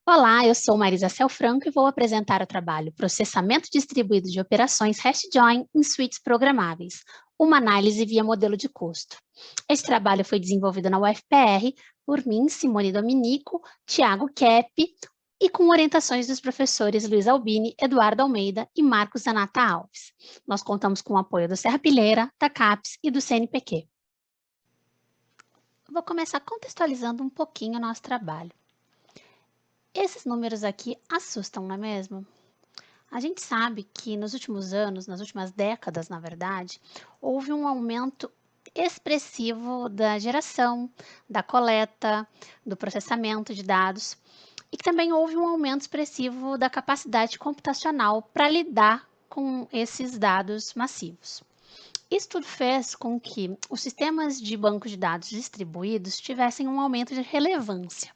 Olá, eu sou Marisa Celfranco e vou apresentar o trabalho Processamento Distribuído de Operações HashJoin em Suítes Programáveis, uma análise via modelo de custo. Esse trabalho foi desenvolvido na UFPR por mim, Simone Dominico, Tiago Kepp e com orientações dos professores Luiz Albini, Eduardo Almeida e Marcos Zanata Alves. Nós contamos com o apoio do Serra Pilheira, da CAPES e do CNPq. Vou começar contextualizando um pouquinho o nosso trabalho. Esses números aqui assustam, não é mesmo? A gente sabe que nos últimos anos, nas últimas décadas, na verdade, houve um aumento expressivo da geração, da coleta, do processamento de dados e que também houve um aumento expressivo da capacidade computacional para lidar com esses dados massivos. Isso tudo fez com que os sistemas de banco de dados distribuídos tivessem um aumento de relevância.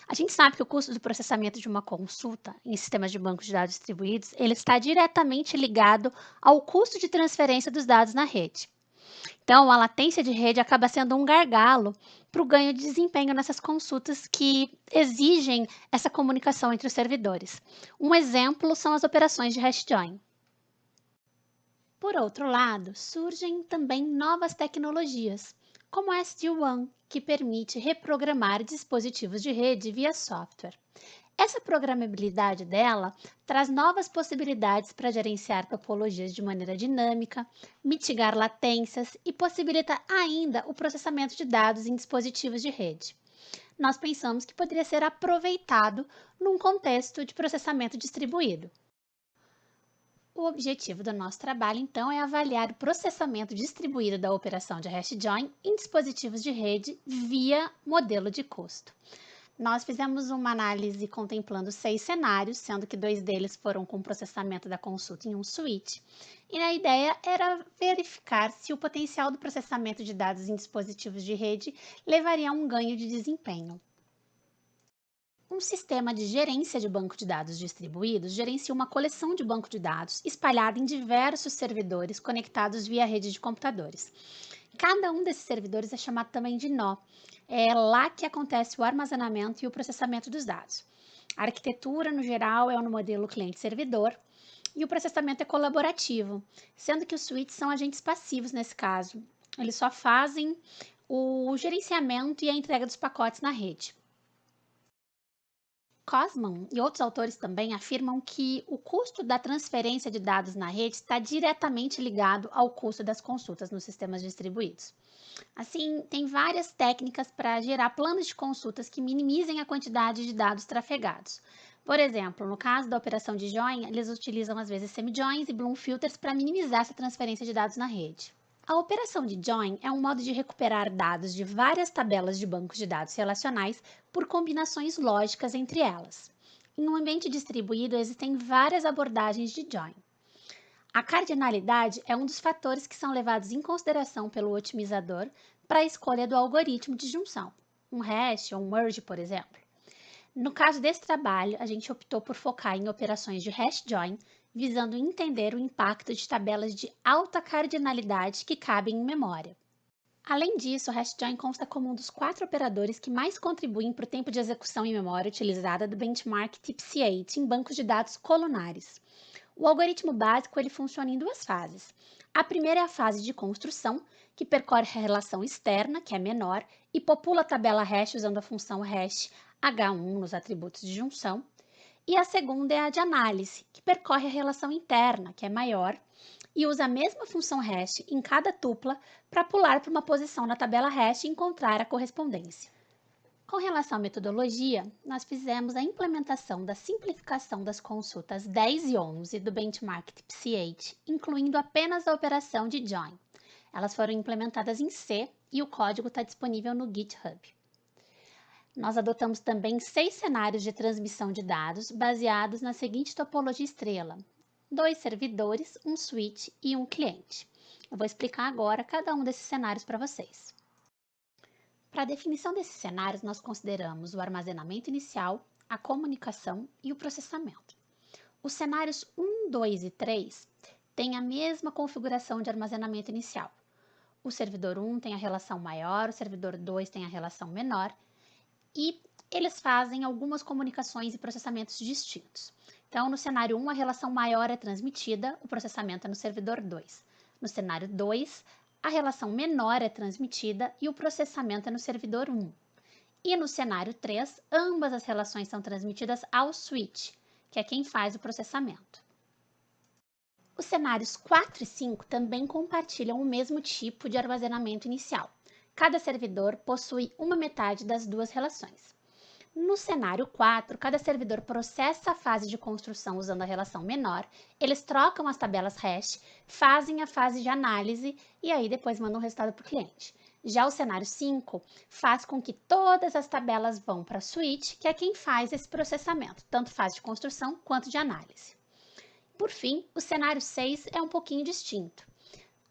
A gente sabe que o custo do processamento de uma consulta em sistemas de banco de dados distribuídos, ele está diretamente ligado ao custo de transferência dos dados na rede. Então, a latência de rede acaba sendo um gargalo para o ganho de desempenho nessas consultas que exigem essa comunicação entre os servidores. Um exemplo são as operações de hash join. Por outro lado, surgem também novas tecnologias, como a SD-WAN, que permite reprogramar dispositivos de rede via software. Essa programabilidade dela traz novas possibilidades para gerenciar topologias de maneira dinâmica, mitigar latências e possibilita ainda o processamento de dados em dispositivos de rede. Nós pensamos que poderia ser aproveitado num contexto de processamento distribuído. O objetivo do nosso trabalho, então, é avaliar o processamento distribuído da operação de hash join em dispositivos de rede via modelo de custo. Nós fizemos uma análise contemplando 6 cenários, sendo que 2 deles foram com processamento da consulta em um switch. E a ideia era verificar se o potencial do processamento de dados em dispositivos de rede levaria a um ganho de desempenho. Um sistema de gerência de banco de dados distribuídos gerencia uma coleção de banco de dados espalhada em diversos servidores conectados via rede de computadores. Cada um desses servidores é chamado também de nó. É lá que acontece o armazenamento e o processamento dos dados. A arquitetura, no geral, é no modelo cliente-servidor e o processamento é colaborativo, sendo que os switches são agentes passivos nesse caso. Eles só fazem o gerenciamento e a entrega dos pacotes na rede. Kosman e outros autores também afirmam que o custo da transferência de dados na rede está diretamente ligado ao custo das consultas nos sistemas distribuídos. Assim, tem várias técnicas para gerar planos de consultas que minimizem a quantidade de dados trafegados. Por exemplo, no caso da operação de join, eles utilizam às vezes semi-joins e Bloom filters para minimizar essa transferência de dados na rede. A operação de join é um modo de recuperar dados de várias tabelas de bancos de dados relacionais por combinações lógicas entre elas. Em um ambiente distribuído, existem várias abordagens de join. A cardinalidade é um dos fatores que são levados em consideração pelo otimizador para a escolha do algoritmo de junção, um hash ou um merge, por exemplo. No caso desse trabalho, a gente optou por focar em operações de hash join, visando entender o impacto de tabelas de alta cardinalidade que cabem em memória. Além disso, o hash join consta como um dos 4 operadores que mais contribuem para o tempo de execução em memória utilizada do benchmark TIPC8 em bancos de dados colunares. O algoritmo básico ele funciona em 2 fases. A primeira é a fase de construção, que percorre a relação externa, que é menor, e popula a tabela hash usando a função hash H1 nos atributos de junção. E a segunda é a de análise, que percorre a relação interna, que é maior, e usa a mesma função hash em cada tupla para pular para uma posição na tabela hash e encontrar a correspondência. Com relação à metodologia, nós fizemos a implementação da simplificação das consultas 10 e 11 do benchmark TIPC8, incluindo apenas a operação de join. Elas foram implementadas em C e o código está disponível no GitHub. Nós adotamos também 6 cenários de transmissão de dados baseados na seguinte topologia estrela: 2 servidores, um switch e um cliente. Eu vou explicar agora cada um desses cenários para vocês. Para a definição desses cenários, nós consideramos o armazenamento inicial, a comunicação e o processamento. Os cenários 1, 2 e 3 têm a mesma configuração de armazenamento inicial. O servidor 1 tem a relação maior, o servidor 2 tem a relação menor, e eles fazem algumas comunicações e processamentos distintos. Então, no cenário 1, a relação maior é transmitida, o processamento é no servidor 2. No cenário 2, a relação menor é transmitida e o processamento é no servidor 1. E no cenário 3, ambas as relações são transmitidas ao switch, que é quem faz o processamento. Os cenários 4 e 5 também compartilham o mesmo tipo de armazenamento inicial. Cada servidor possui uma metade das duas relações. No cenário 4, cada servidor processa a fase de construção usando a relação menor, eles trocam as tabelas hash, fazem a fase de análise e aí depois mandam o resultado para o cliente. Já o cenário 5 faz com que todas as tabelas vão para a switch, que é quem faz esse processamento, tanto fase de construção quanto de análise. Por fim, o cenário 6 é um pouquinho distinto.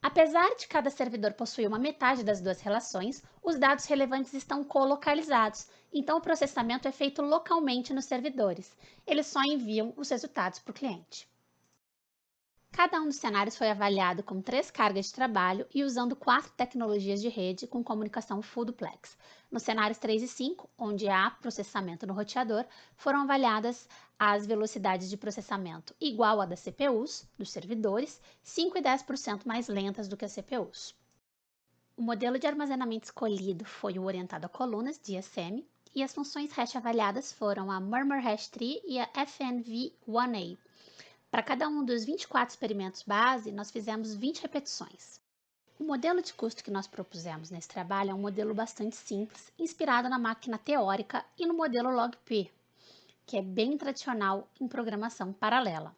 Apesar de cada servidor possuir uma metade das duas relações, os dados relevantes estão colocalizados, então o processamento é feito localmente nos servidores. Eles só enviam os resultados para o cliente. Cada um dos cenários foi avaliado com 3 cargas de trabalho e usando 4 tecnologias de rede com comunicação full duplex. Nos cenários 3 e 5, onde há processamento no roteador, foram avaliadas as velocidades de processamento igual à das CPUs, dos servidores, 5 e 10% mais lentas do que as CPUs. O modelo de armazenamento escolhido foi o orientado a colunas, DSM, e as funções hash avaliadas foram a Murmur Hash Tree e a FNV1A. Para cada um dos 24 experimentos base, nós fizemos 20 repetições. O modelo de custo que nós propusemos nesse trabalho é um modelo bastante simples, inspirado na máquina teórica e no modelo log-P, que é bem tradicional em programação paralela.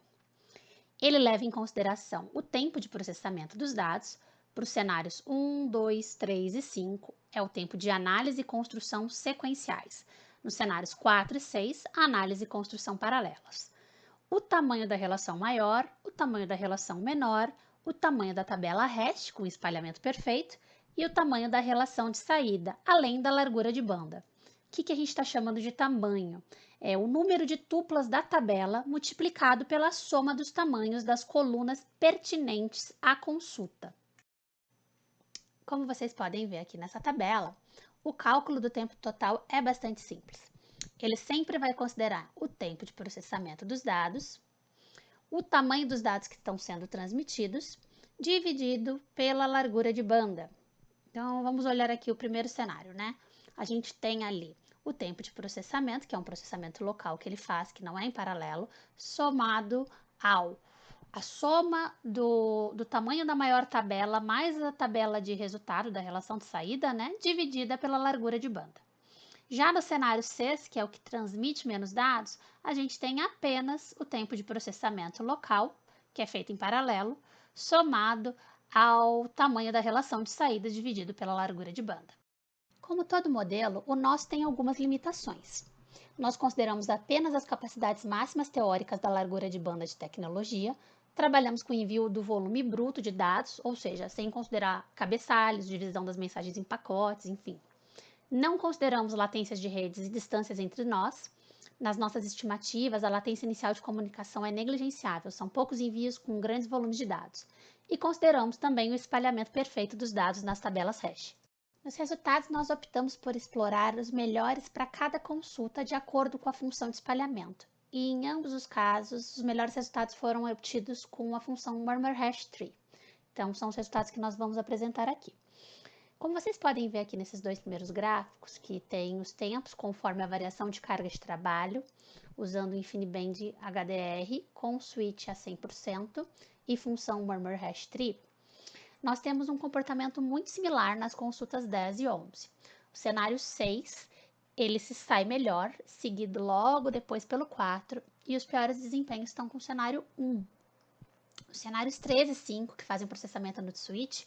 Ele leva em consideração o tempo de processamento dos dados. Para os cenários 1, 2, 3 e 5, é o tempo de análise e construção sequenciais. Nos cenários 4 e 6, a análise e construção paralelas. O tamanho da relação maior, o tamanho da relação menor, o tamanho da tabela hash com espalhamento perfeito e o tamanho da relação de saída, além da largura de banda. O que a gente está chamando de tamanho? É o número de tuplas da tabela multiplicado pela soma dos tamanhos das colunas pertinentes à consulta. Como vocês podem ver aqui nessa tabela, o cálculo do tempo total é bastante simples. Ele sempre vai considerar o tempo de processamento dos dados, o tamanho dos dados que estão sendo transmitidos, dividido pela largura de banda. Então, vamos olhar aqui o primeiro cenário, né? A gente tem ali o tempo de processamento, que é um processamento local que ele faz, que não é em paralelo, somado a soma do tamanho da maior tabela mais a tabela de resultado da relação de saída, né? Dividida pela largura de banda. Já no cenário 6, que é o que transmite menos dados, a gente tem apenas o tempo de processamento local, que é feito em paralelo, somado ao tamanho da relação de saída dividido pela largura de banda. Como todo modelo, o nosso tem algumas limitações. Nós consideramos apenas as capacidades máximas teóricas da largura de banda de tecnologia, trabalhamos com o envio do volume bruto de dados, ou seja, sem considerar cabeçalhos, divisão das mensagens em pacotes, enfim. Não consideramos latências de redes e distâncias entre nós. Nas nossas estimativas, a latência inicial de comunicação é negligenciável, são poucos envios com grandes volumes de dados. E consideramos também o espalhamento perfeito dos dados nas tabelas hash. Nos resultados, nós optamos por explorar os melhores para cada consulta de acordo com a função de espalhamento. E em ambos os casos, os melhores resultados foram obtidos com a função Murmur Hash Tree. Então, são os resultados que nós vamos apresentar aqui. Como vocês podem ver aqui nesses 2 primeiros gráficos, que tem os tempos conforme a variação de carga de trabalho, usando o InfiniBand HDR com switch a 100% e função Murmur Hash Tree, nós temos um comportamento muito similar nas consultas 10 e 11. O cenário 6, ele se sai melhor, seguido logo depois pelo 4, e os piores desempenhos estão com o cenário 1. Os cenários 13 e 5, que fazem processamento no switch,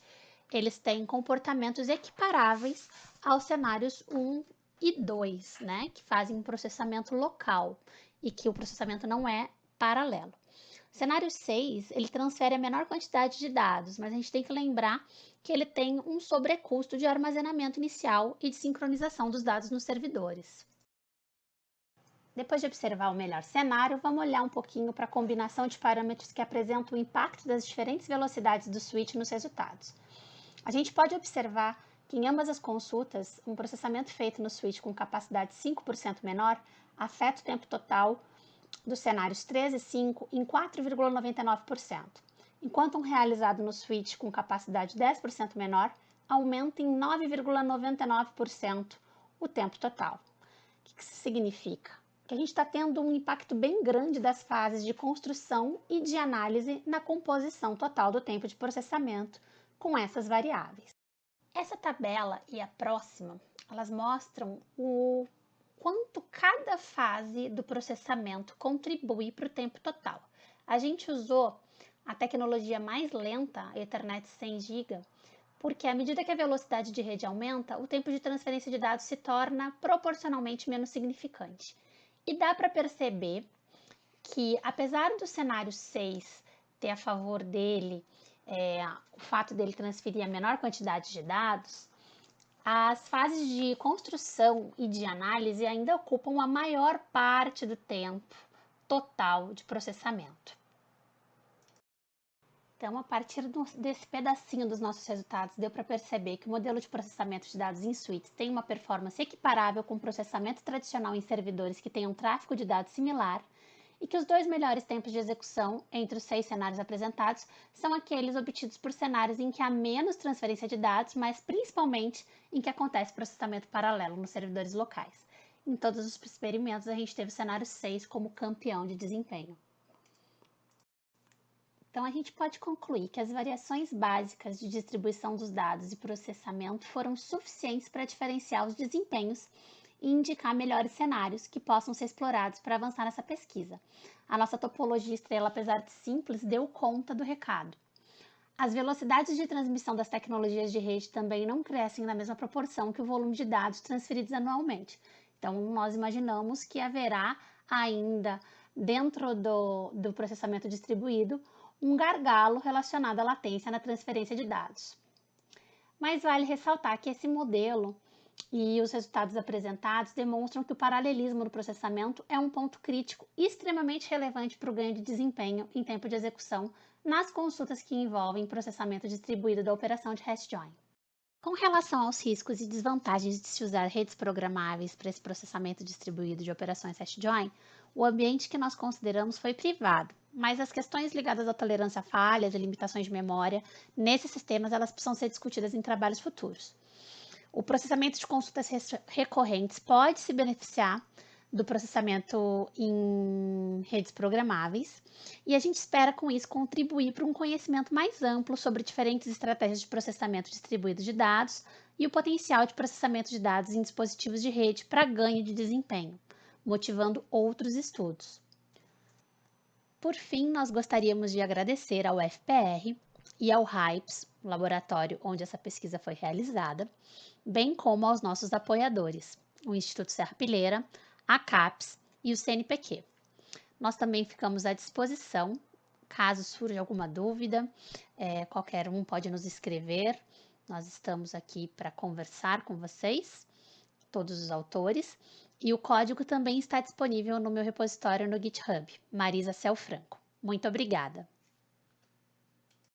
eles têm comportamentos equiparáveis aos cenários 1 e 2, né, que fazem um processamento local e que o processamento não é paralelo. O cenário 6, ele transfere a menor quantidade de dados, mas a gente tem que lembrar que ele tem um sobrecusto de armazenamento inicial e de sincronização dos dados nos servidores. Depois de observar o melhor cenário, vamos olhar um pouquinho para a combinação de parâmetros que apresentam o impacto das diferentes velocidades do switch nos resultados. A gente pode observar que em ambas as consultas, um processamento feito no switch com capacidade 5% menor afeta o tempo total dos cenários 3 e 5 em 4,99%, enquanto um realizado no switch com capacidade 10% menor aumenta em 9,99% o tempo total. O que isso significa? Que a gente está tendo um impacto bem grande das fases de construção e de análise na composição total do tempo de processamento com essas variáveis. Essa tabela e a próxima, elas mostram o quanto cada fase do processamento contribui para o tempo total. A gente usou a tecnologia mais lenta, a Ethernet 100 GB, porque à medida que a velocidade de rede aumenta, o tempo de transferência de dados se torna proporcionalmente menos significante. E dá para perceber que, apesar do cenário 6 ter a favor dele o fato dele transferir a menor quantidade de dados, as fases de construção e de análise ainda ocupam a maior parte do tempo total de processamento. Então, a partir desse pedacinho dos nossos resultados, deu para perceber que o modelo de processamento de dados em suítes tem uma performance equiparável com o processamento tradicional em servidores que tenham tráfego de dados similar e que os dois melhores tempos de execução entre os 6 cenários apresentados são aqueles obtidos por cenários em que há menos transferência de dados, mas principalmente em que acontece processamento paralelo nos servidores locais. Em todos os experimentos, a gente teve o cenário 6 como campeão de desempenho. Então, a gente pode concluir que as variações básicas de distribuição dos dados e processamento foram suficientes para diferenciar os desempenhos e indicar melhores cenários que possam ser explorados para avançar nessa pesquisa. A nossa topologia estrela, apesar de simples, deu conta do recado. As velocidades de transmissão das tecnologias de rede também não crescem na mesma proporção que o volume de dados transferidos anualmente. Então, nós imaginamos que haverá ainda, dentro do processamento distribuído, um gargalo relacionado à latência na transferência de dados. Mas vale ressaltar que esse modelo e os resultados apresentados demonstram que o paralelismo no processamento é um ponto crítico extremamente relevante para o ganho de desempenho em tempo de execução nas consultas que envolvem processamento distribuído da operação de hash join. Com relação aos riscos e desvantagens de se usar redes programáveis para esse processamento distribuído de operações hash join, o ambiente que nós consideramos foi privado, mas as questões ligadas à tolerância a falhas e limitações de memória nesses sistemas elas precisam ser discutidas em trabalhos futuros. O processamento de consultas recorrentes pode se beneficiar do processamento em redes programáveis e a gente espera com isso contribuir para um conhecimento mais amplo sobre diferentes estratégias de processamento distribuído de dados e o potencial de processamento de dados em dispositivos de rede para ganho de desempenho, motivando outros estudos. Por fim, nós gostaríamos de agradecer ao FPR e ao HYPS, o laboratório onde essa pesquisa foi realizada, bem como aos nossos apoiadores, o Instituto Serrapilheira, a CAPES e o CNPq. Nós também ficamos à disposição, caso surja alguma dúvida, qualquer um pode nos escrever, nós estamos aqui para conversar com vocês, todos os autores, e o código também está disponível no meu repositório no GitHub, Marisa Celfranco. Muito obrigada!